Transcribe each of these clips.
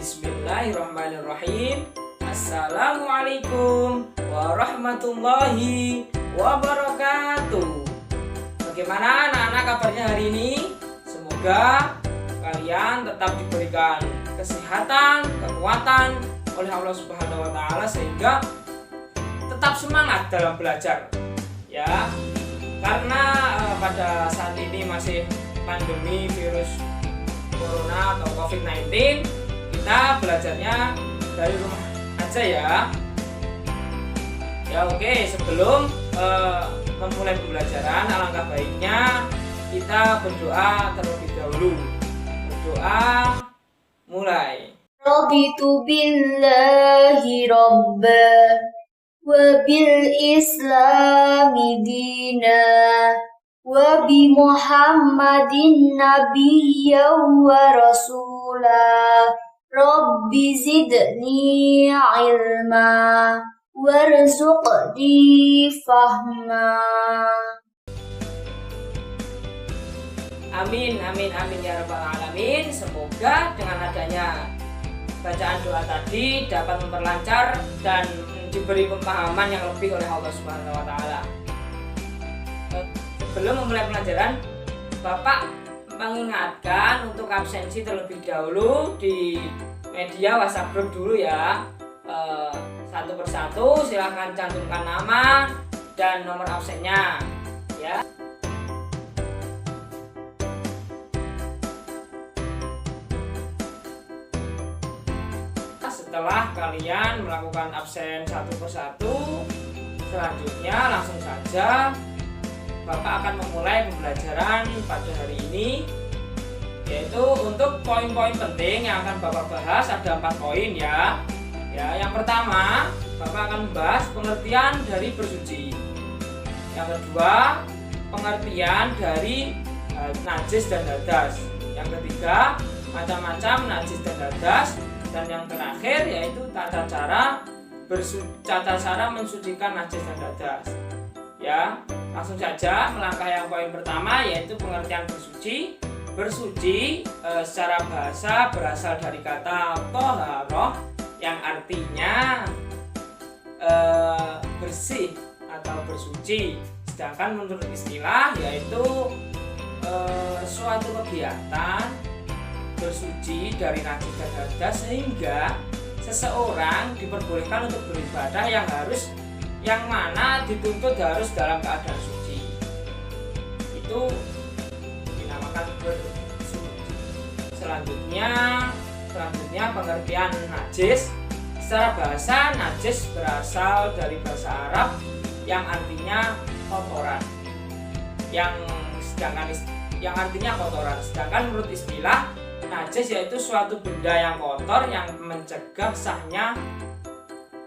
Bismillahirrahmanirrahim. Assalamualaikum warahmatullahi wabarakatuh. Bagaimana anak-anak kabarnya hari ini? Semoga kalian tetap diberikan kesehatan, kekuatan oleh Allah Subhanahu wa taala sehingga tetap semangat dalam belajar. Ya. Karena pada saat ini masih pandemi virus corona atau COVID-19, kita belajarnya dari rumah aja ya. Ya oke, sebelum memulai pembelajaran alangkah baiknya kita berdoa terlebih dahulu. Berdoa mulai. Raditu billahi rabba wa bil islami dina wa bi muhammadin nabiyyan wa rasula. Rabbi zidni ilma warzuqni fahma. Amin, amin, amin ya rabbal alamin. Semoga dengan adanya bacaan doa tadi dapat memperlancar dan diberi pemahaman yang lebih oleh Allah Subhanahu wa taala. Sebelum memulai pelajaran, Bapak mengingatkan untuk absensi terlebih dahulu di media WhatsApp group dulu ya. Satu persatu silahkan cantumkan nama dan nomor absennya ya. Setelah kalian melakukan absen satu persatu, selanjutnya langsung saja Bapak akan memulai pembelajaran pada hari ini, yaitu untuk poin-poin penting yang akan Bapak bahas ada 4 poin ya. Yang pertama, Bapak akan membahas pengertian dari bersuci. Yang kedua, pengertian dari najis dan hadas. Yang ketiga, macam-macam najis dan hadas. Dan yang terakhir yaitu tata cara mensucikan najis dan hadas. Ya, langsung saja melangkah yang poin pertama yaitu pengertian bersuci. Bersuci secara bahasa berasal dari kata toharoh yang artinya bersih atau bersuci. Sedangkan menurut istilah yaitu suatu kegiatan bersuci dari najis dan hadas sehingga seseorang diperbolehkan untuk beribadah yang mana dituntut harus dalam keadaan suci. Itu dinamakan bersuci. Selanjutnya pengertian najis. Secara bahasa, najis berasal dari bahasa Arab yang artinya kotoran. Yang artinya kotoran. Sedangkan menurut istilah, najis yaitu suatu benda yang kotor yang mencegah sahnya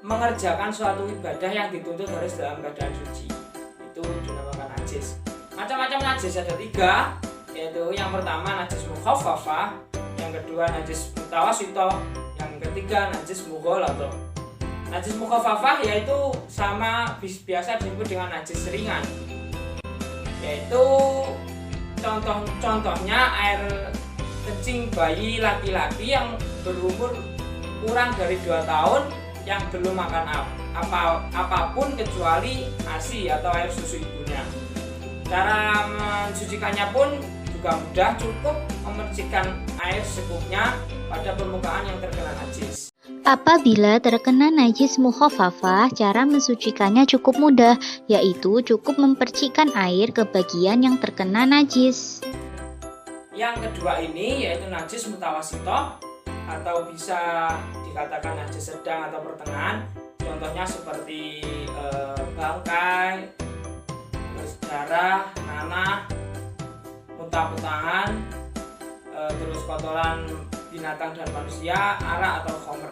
mengerjakan suatu ibadah yang dituntut harus dalam keadaan suci. Itu dinamakan najis. Macam-macam najis ada 3, yaitu yang pertama najis mukhaffafah, yang kedua najis mutawassithah, yang ketiga najis mughalladhah. Najis mukhaffafah yaitu biasa disebut dengan najis ringan, yaitu contohnya air kencing bayi laki-laki yang berumur kurang dari 2 tahun yang belum makan apapun kecuali ASI atau air susu ibunya. Cara mensucikannya pun juga mudah, cukup memercikkan air secukupnya pada permukaan yang terkena najis. Apabila terkena najis mukhaffafah, cara mensucikannya cukup mudah, yaitu cukup mempercikkan air ke bagian yang terkena najis. Yang kedua ini yaitu najis mutawassithah atau bisa dikatakan najis sedang atau pertengahan. Contohnya seperti bangkai, terus darah, nanah, muntah-muntahan, terus kotoran binatang dan manusia, arak atau khamr.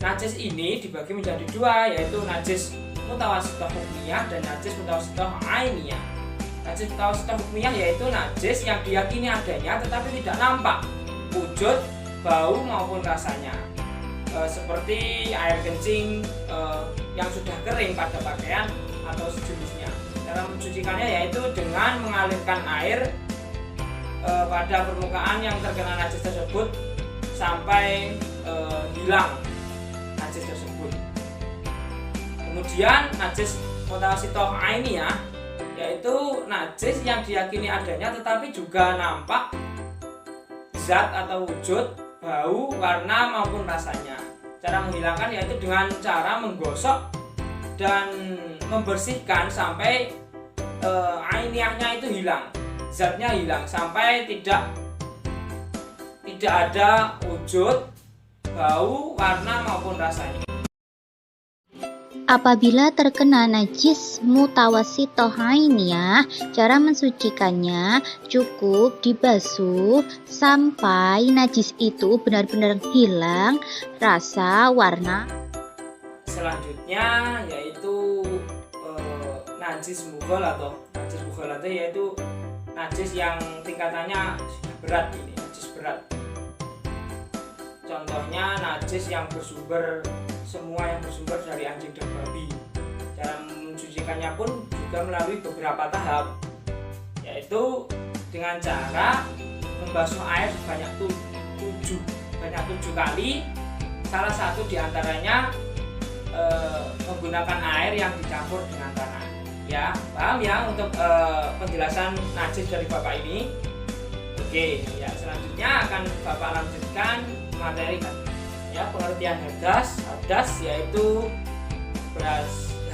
Najis ini dibagi menjadi 2, yaitu najis mutawassithah hukmiyah dan najis mutawassithah ainiyah. Najis mutawassithah hukmiyah yaitu najis yang diyakini adanya tetapi tidak nampak wujud, bau maupun rasanya, seperti air kencing yang sudah kering pada pakaian atau sejenisnya. Cara mensucikannya yaitu dengan mengalirkan air pada permukaan yang terkena najis tersebut sampai hilang najis tersebut. Kemudian najis mutawasitoh ainiyah, yaitu najis yang diyakini adanya tetapi juga nampak zat atau wujud, bau, warna maupun rasanya. Cara menghilangkan yaitu dengan cara menggosok dan membersihkan sampai ainiyahnya itu hilang, zatnya hilang, sampai tidak ada wujud, bau, warna maupun rasanya. Apabila terkena najis mutawasitoh ainiyah, cara mensucikannya cukup dibasuh sampai najis itu benar-benar hilang rasa, warna. Selanjutnya yaitu najis mughalladzah. Najis mughalladzah yaitu najis yang tingkatannya sudah berat, ini najis berat. Contohnya najis yang bersumber, semua yang bersumber dari anjing dan babi. Cara mensucikannya pun juga melalui beberapa tahap, yaitu dengan cara membasuh air sebanyak 7 kali. Salah satu diantaranya menggunakan air yang dicampur dengan tanah. Ya, paham ya untuk penjelasan najis dari Bapak ini? Oke, ya selanjutnya akan Bapak lanjutkan materi ya, pengertian hadas yaitu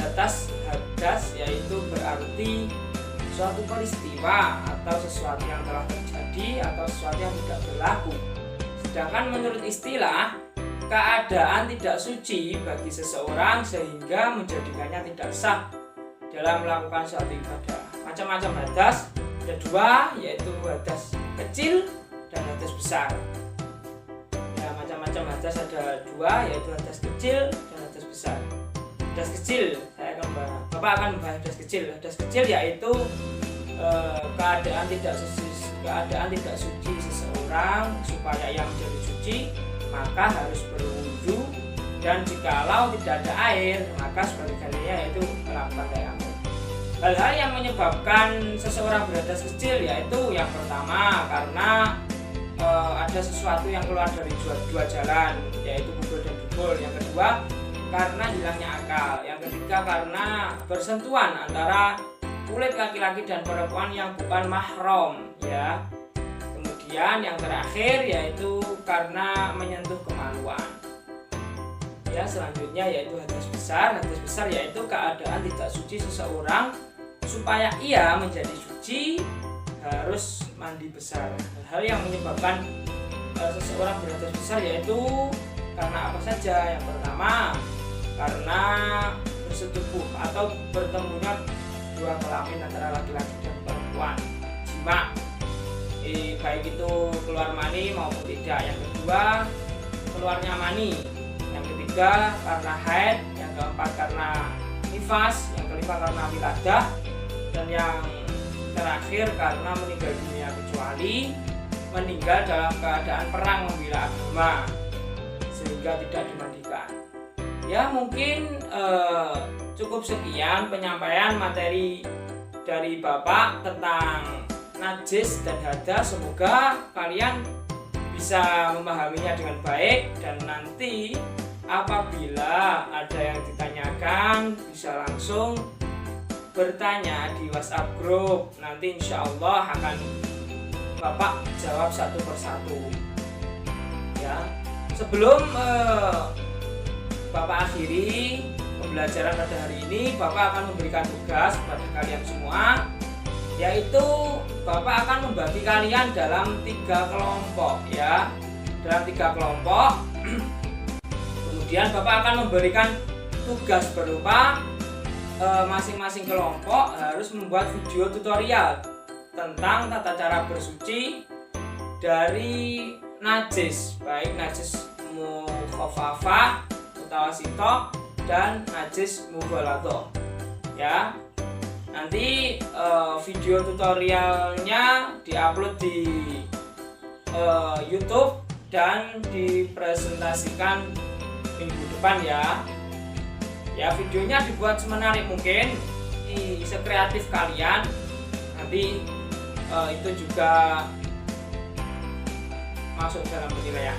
hadas yaitu berarti suatu peristiwa atau sesuatu yang telah terjadi atau sesuatu yang tidak berlaku. Sedangkan menurut istilah, keadaan tidak suci bagi seseorang sehingga menjadikannya tidak sah dalam melakukan suatu ibadah. Macam-macam hadas ada 2, yaitu hadas kecil dan hadas besar. Ya, macam-macam hadas ada 2, yaitu hadas kecil dan hadas besar. Hadas kecil, Bapak akan membahas hadas kecil. Hadas kecil yaitu keadaan tidak suci seseorang. Supaya ia menjadi suci, maka harus berwudu, dan jikalau tidak ada air, maka sebaliknya yaitu melakukan tayamum. Hal-hal yang menyebabkan seseorang berhadas kecil yaitu yang pertama karena ada sesuatu yang keluar dari dua jalan, yaitu bubur dan dubur. Yang kedua karena hilangnya akal. Yang ketiga karena bersentuhan antara kulit laki-laki dan perempuan yang bukan mahram, ya. Kemudian yang terakhir yaitu karena menyentuh kemaluan. Ya, selanjutnya yaitu hadas besar. Hadas besar yaitu keadaan tidak suci seseorang. Supaya ia menjadi suci harus mandi besar. Hal yang menyebabkan seseorang berhadas besar yaitu karena apa saja? Yang pertama karena bersetubuh atau bertemunya dua kelamin antara laki-laki dan perempuan, jima, baik itu keluar mani maupun tidak. Yang kedua keluarnya mani. Yang ketiga karena haid. Yang keempat karena nifas. Yang kelima karena wiladah. Dan yang terakhir karena meninggal dunia, kecuali meninggal dalam keadaan perang membela agama sehingga tidak dimandikan. Ya, mungkin cukup sekian penyampaian materi dari Bapak tentang najis dan hadas. Semoga kalian bisa memahaminya dengan baik, dan nanti apabila ada yang ditanyakan bisa langsung bertanya di WhatsApp grup. Nanti insya Allah akan Bapak jawab satu persatu. Ya, sebelum Bapak akhiri pembelajaran pada hari ini, Bapak akan memberikan tugas kepada kalian semua, yaitu Bapak akan membagi kalian dalam 3 kelompok, ya. Dalam 3 kelompok. Kemudian Bapak akan memberikan tugas berupa masing-masing kelompok harus membuat video tutorial tentang tata cara bersuci dari najis, baik najis mukhafafah, mutawasitoh, dan najis mughalladzah. Ya, nanti video tutorialnya diupload di YouTube dan dipresentasikan minggu depan, ya. Ya, videonya dibuat semenarik mungkin, sekreatif kalian. Nanti itu juga masuk dalam penilaian.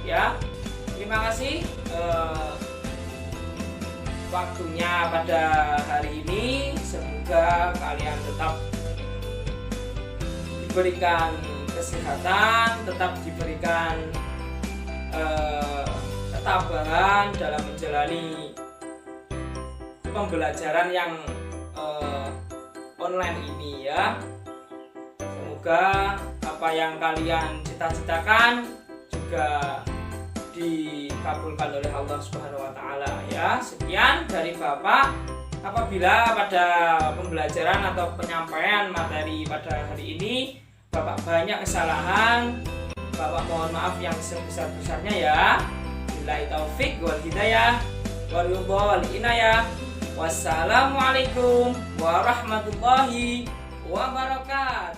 ya. Terima kasih waktunya pada hari ini. Semoga kalian tetap diberikan kesehatan, tetap diberikan ketabahan dalam menjalani pembelajaran yang online ini ya. Semoga apa yang kalian cita-citakan juga dikabulkan oleh Allah Subhanahu wa taala ya. Sekian dari Bapak. Apabila pada pembelajaran atau penyampaian materi pada hari ini Bapak banyak kesalahan, Bapak mohon maaf yang sebesar-besarnya ya. Billahi taufik wal hidayah wal ridha wal inayah. Wassalamualaikum warahmatullahi wabarakatuh.